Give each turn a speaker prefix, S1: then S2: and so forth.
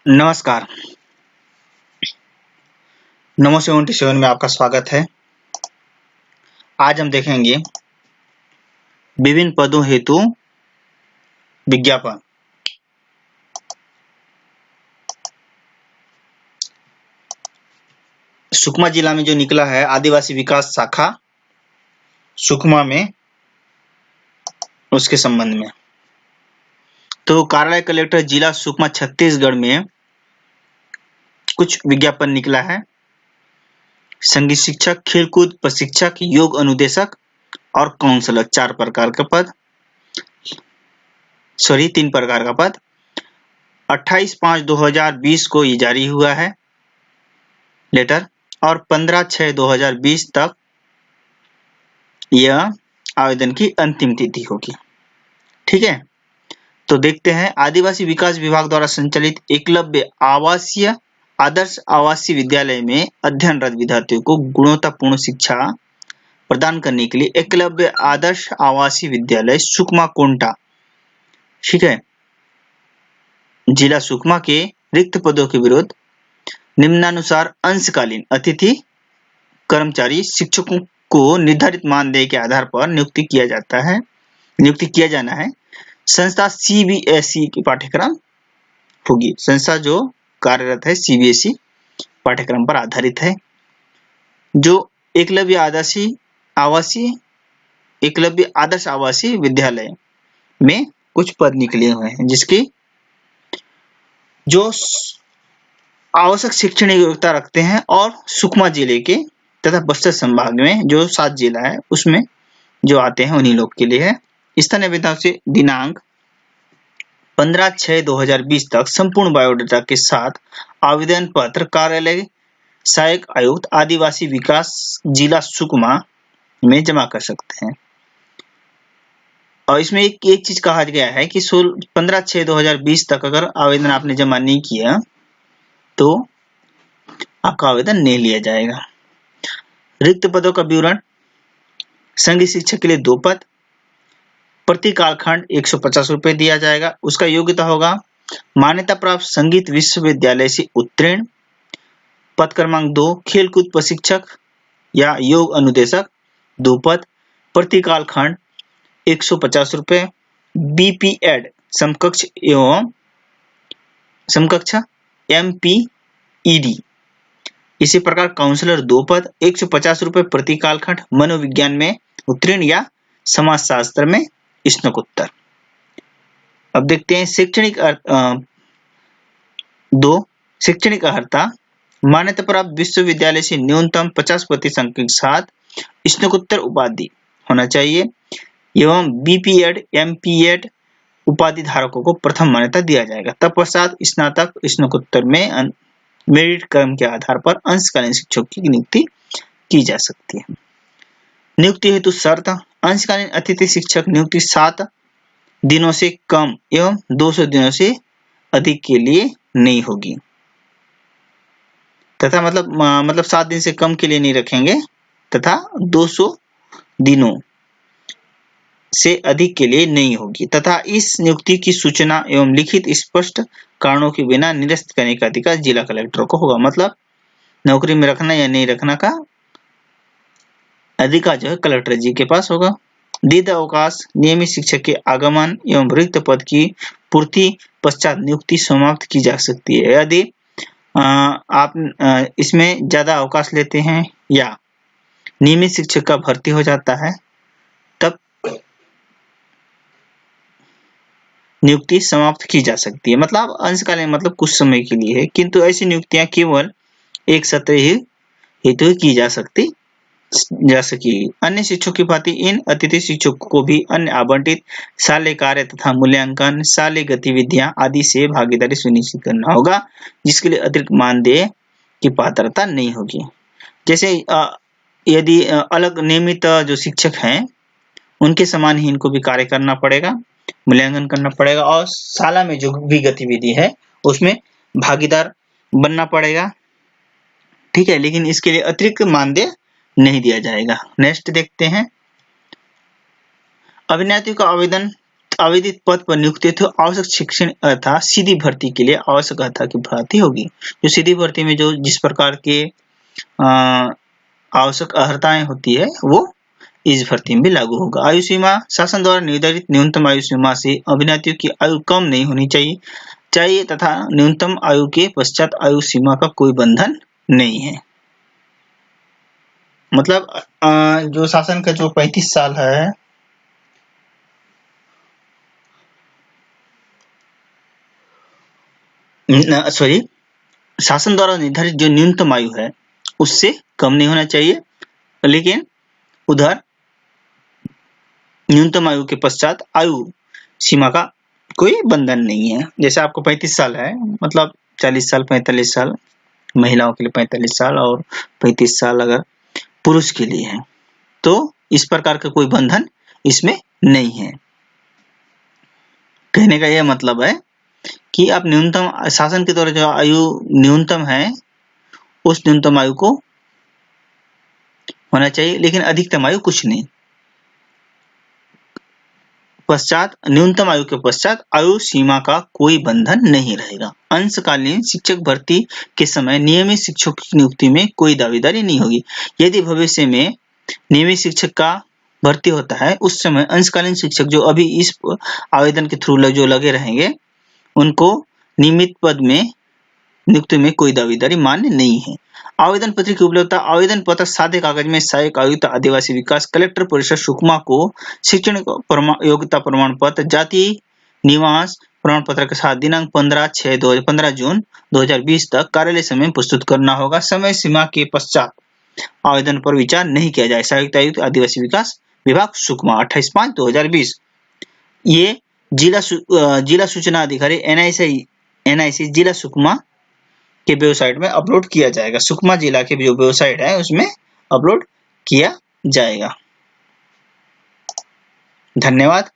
S1: नमस्कार। नमो 77 में आपका स्वागत है। आज हम देखेंगे विभिन्न पदों हेतु विज्ञापन। सुकमा जिला में जो निकला है आदिवासी विकास शाखा सुकमा में, उसके संबंध में तो कार्यालय कलेक्टर जिला सुकमा छत्तीसगढ़ में कुछ विज्ञापन निकला है। संगीत शिक्षक, खेलकूद प्रशिक्षक, योग अनुदेशक और काउंसलर 3 प्रकार का पद 28/5/2020 को ये जारी हुआ है लेटर, और 15/6/2020 तक यह आवेदन की अंतिम तिथि होगी। ठीक है, तो देखते हैं। आदिवासी विकास विभाग द्वारा संचालित एकलव्य आवासीय आदर्श आवासीय विद्यालय में अध्ययनरत विद्यार्थियों को गुणवत्तापूर्ण शिक्षा प्रदान करने के लिए एकलव्य आदर्श आवासीय विद्यालय सुकमा कोंटा, ठीक है, जिला सुकमा के रिक्त पदों के विरुद्ध निम्नानुसार अंशकालीन अतिथि कर्मचारी शिक्षकों को निर्धारित मानदेय के आधार पर नियुक्ति किया जाना है। संस्था CBSE की पाठ्यक्रम होगी। संस्था जो कार्यरत है CBSE पाठ्यक्रम पर आधारित है। जो एकलव्य आदर्श आवासीय विद्यालय में कुछ पद निकले हुए हैं, जिसकी जो आवश्यक शैक्षणिक योग्यता रखते हैं, और सुकमा जिले के तथा बस्तर संभाग में जो 7 जिला है उसमें जो आते हैं उन्हीं लोग के लिए है। स्थानीय विधान से दिनांक 15/6/2020 तक संपूर्ण बायोडाटा के साथ आवेदन पत्र कार्यालय सहायक आयुक्त आदिवासी विकास जिला सुकमा में जमा कर सकते हैं। और इसमें एक चीज कहा गया है कि 15/6/2020 तक अगर आवेदन आपने जमा नहीं किया तो आपका आवेदन नहीं लिया जाएगा। रिक्त पदों का विवरण: संगीत शिक्षक के लिए 2 पद, प्रति कालखंड 150 रुपए दिया जाएगा। उसका योग्यता होगा मान्यता प्राप्त संगीत विश्वविद्यालय से उत्तीर्ण। पद क्रमांक 2, खेलकूद प्रशिक्षक या योग अनुदेशक 2 पद, प्रति कालखंड 150 रुपए। BPEd समकक्ष MPED। इसी प्रकार काउंसलर 2 पद, 150 रुपए प्रति कालखंड, मनोविज्ञान में उत्तीर्ण या समाजशास्त्र में स्नातकोत्तर। अब देखते हैं शैक्षणिक अर्हता: मान्यता प्राप्त विश्वविद्यालय से न्यूनतम 50% अंक के साथ स्नातकोत्तर उपाधि होना चाहिए, एवं BPEd MPED उपाधि धारकों को प्रथम मान्यता दिया जाएगा। तत्पश्चात स्नातक स्नातकोत्तर में मेरिट क्रम के आधार पर अंशकालीन शिक्षक की नियुक्ति की जा सकती है। नियुक्ति हेतु शर्त: अंशकालीन अतिथि शिक्षक नियुक्ति 7 दिनों से कम एवं 200 दिनों से अधिक के लिए नहीं होगी, तथा मतलब 7 दिन से कम के लिए नहीं रखेंगे, तथा 200 दिनों से अधिक के लिए नहीं होगी, तथा इस नियुक्ति की सूचना एवं लिखित स्पष्ट कारणों के बिना निरस्त करने का अधिकार जिला कलेक्टर को होगा। मतलब नौकरी में रखना या नहीं रखना का अधिकार जो है कलेक्टर जी के पास होगा। दीर्घ अवकाश: नियमित शिक्षक के आगमन एवं रिक्त पद की पूर्ति पश्चात नियुक्ति समाप्त की जा सकती है। यदि आप इसमें ज्यादा अवकाश लेते हैं या नियमित शिक्षक का भर्ती हो जाता है, तब नियुक्ति समाप्त की जा सकती है। मतलब अंशकालीन मतलब कुछ समय के लिए है, किंतु ऐसी नियुक्तियां केवल एक सत्र ही हेतु की जा सकेगी। अन्य शिक्षकों की भांति इन अतिथि शिक्षकों को भी अन्य आवंटित शालेय कार्य तथा मूल्यांकन, शालेय गतिविधियां आदि से भागीदारी सुनिश्चित करना होगा, जिसके लिए अतिरिक्त मानदेय की पात्रता नहीं होगी। जैसे यदि अलग नियमित जो शिक्षक हैं उनके समान ही इनको भी कार्य करना पड़ेगा, मूल्यांकन करना पड़ेगा, और शाला में जो भी गतिविधि है उसमें भागीदार बनना पड़ेगा। ठीक है, लेकिन इसके लिए अतिरिक्त मानदेय नहीं दिया जाएगा। नेक्स्ट देखते हैं। अभ्यर्थियों का आवेदित पद पर नियुक्ति हेतु आवश्यक शिक्षण अर्थात सीधी भर्ती के लिए आवश्यक अर्हता की भर्ती होगी। जो सीधी भर्ती में जो जिस प्रकार के आवश्यक अर्हताएं होती है वो इस भर्ती में भी लागू होगा। आयु सीमा शासन द्वारा निर्धारित न्यूनतम आयु सीमा से अभ्यर्थियों की आयु कम नहीं होनी चाहिए तथा न्यूनतम आयु के पश्चात आयु सीमा का कोई बंधन नहीं है। मतलब जो शासन का जो 35 साल है, शासन द्वारा निर्धारित जो न्यूनतम आयु है उससे कम नहीं होना चाहिए, लेकिन उधर न्यूनतम आयु के पश्चात आयु सीमा का कोई बंधन नहीं है। जैसे आपको 35 साल है, मतलब 40 साल 45 साल महिलाओं के लिए 45 साल और 35 साल अगर पुरुष के लिए है, तो इस प्रकार का कोई बंधन इसमें नहीं है। कहने का यह मतलब है कि आप न्यूनतम शासन के द्वारा जो आयु न्यूनतम है उस न्यूनतम आयु को होना चाहिए, लेकिन अधिकतम आयु कुछ नहीं। पश्चात न्यूनतम आयु के पश्चात आयु सीमा का कोई बंधन नहीं रहेगा। अंशकालीन शिक्षक भर्ती के समय नियमित शिक्षक की नियुक्ति में कोई दावेदारी नहीं होगी। यदि भविष्य में नियमित शिक्षक का भर्ती होता है उस समय अंशकालीन शिक्षक जो अभी इस आवेदन के थ्रू जो लगे रहेंगे उनको नियमित पद में नियुक्ति में कोई दावेदारी मान्य नहीं है। आवेदन पत्र की उपलब्धता। आवेदन पत्र सादे कागज में सहायक आयुक्त आदिवासी विकास कलेक्टर परिषद सुकमा को शैक्षणिक योग्यता प्रमाण पत्र, जाति निवास प्रमाण पत्र के साथ दिनांक 15 जून 2020 तक कार्यालय समय प्रस्तुत करना होगा। समय सीमा के पश्चात आवेदन पर विचार नहीं किया जाए। सहायक आयुक्त आदिवासी विकास विभाग सुकमा 28/5/2020। ये जिला सूचना अधिकारी NIC जिला सुकमा के वेबसाइट में अपलोड किया जाएगा। सुकमा जिला के जो वेबसाइट है उसमें अपलोड किया जाएगा। धन्यवाद।